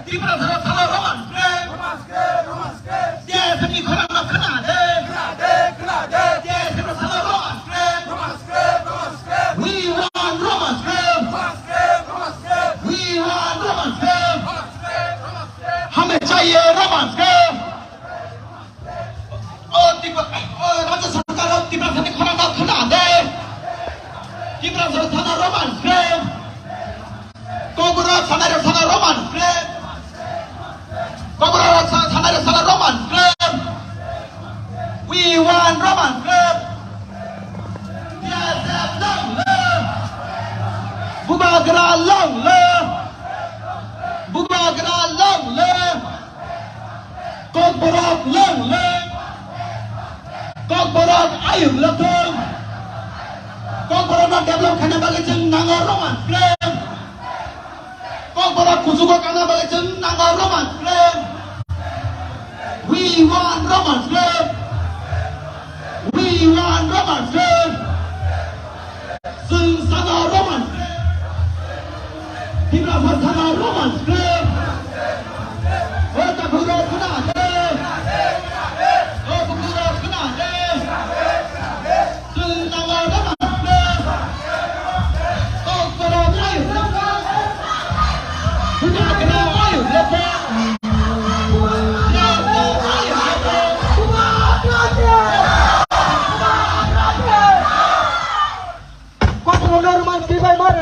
Tiba-tiba salah roman dia seni korang nak kena deh dia seni salah roman we want roman we want roman हमें चाहिए romance राज्य सरकार तिब्बत खराब खना दे Tibet sana romance cobra sana romance cobra sana romance we want romance yes long bubagra long Kogborok long Kogborok ayam letong Kogborok nak develop kena bagi jeng nangor romance Kogborok kusuko kena bagi jeng nangor romance we want romance sing sana romance kita sana romance Kota Buro kena deh, Kota Buro kena deh, Sentang roman deh, Kota Buro ayo lepas, sudah kena ayo lepas, Kota Buro roman kita mana?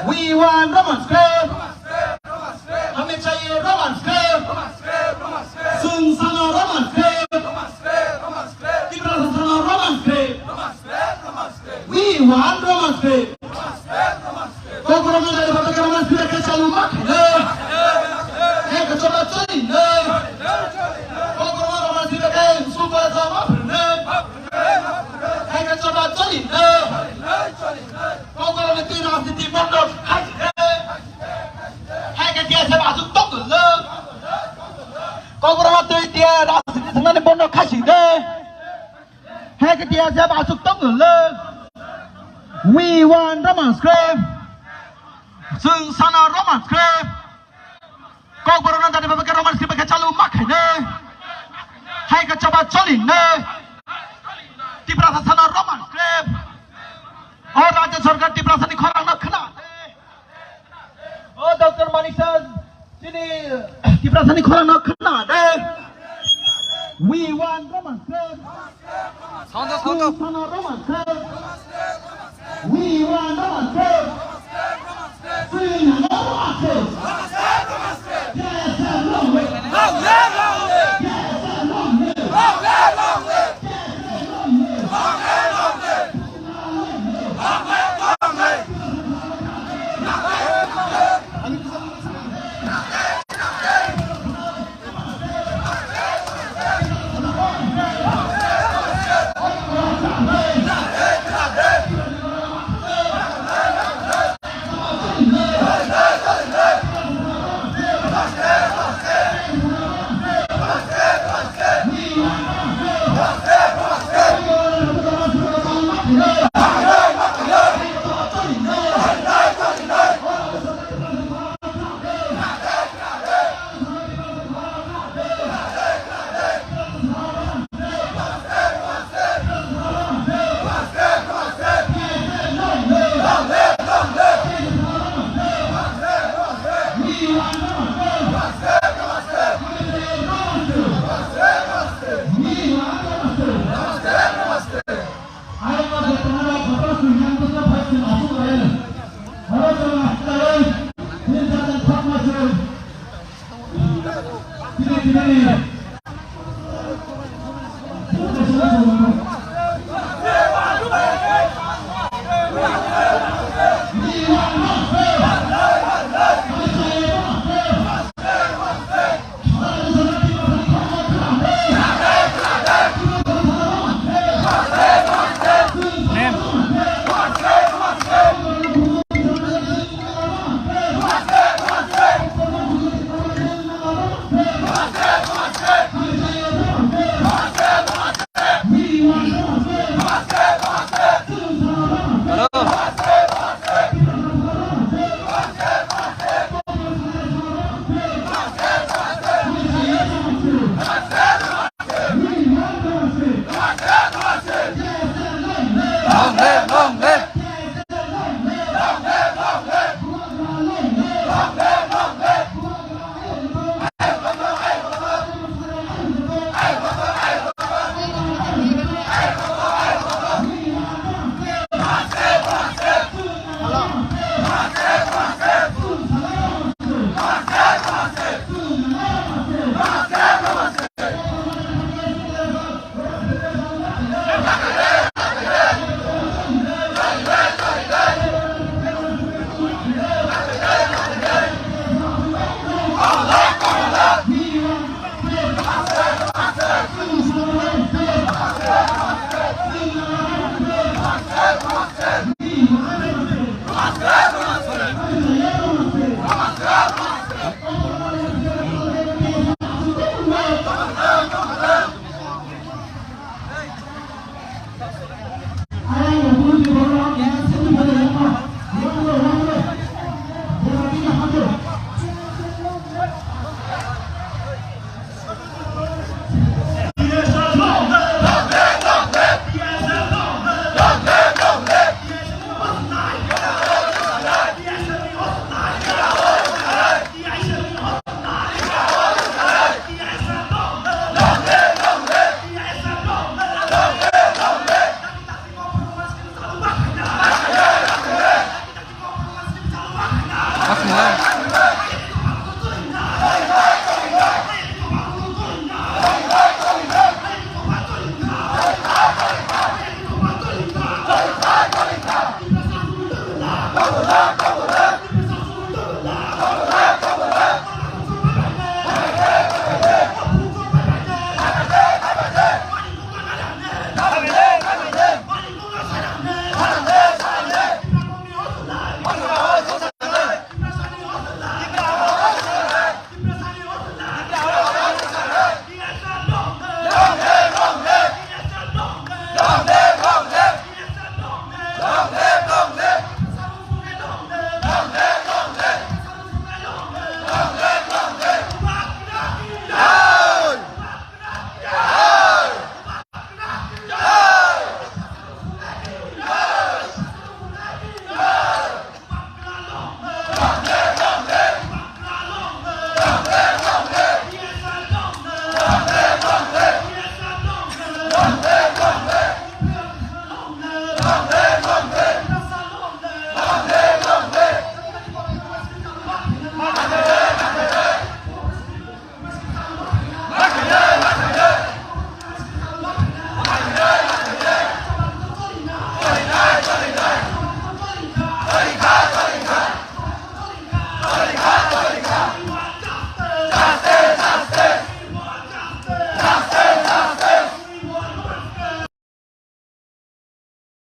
We want romance club. हमें चाहिए romance club. Soon sana romance club. Kita sana romance club. We want romance club. Kau kurang dari bapak romance club kita selalu makan. Hey, kecoba cari. Kau kurang romance club kita suka sama. Hey, kecoba hai cái tia sẽ bảo sụp tóc ở lên we want Roman script sừng sana Roman script kau baru nanti pakai Roman script pakai calu makai ne hai cái coba colin ne di perasaan sana Roman script और राज्य सरकार di perasaan dikorang nak kena oh Dr. Manisan sini di perasaan dikorang nak kena deh we want Roman script 사운드 sana Roman script we want Roman script sing Roman script yes and long way long live long live yes and long way long live long live yes and long way long live long live long live long live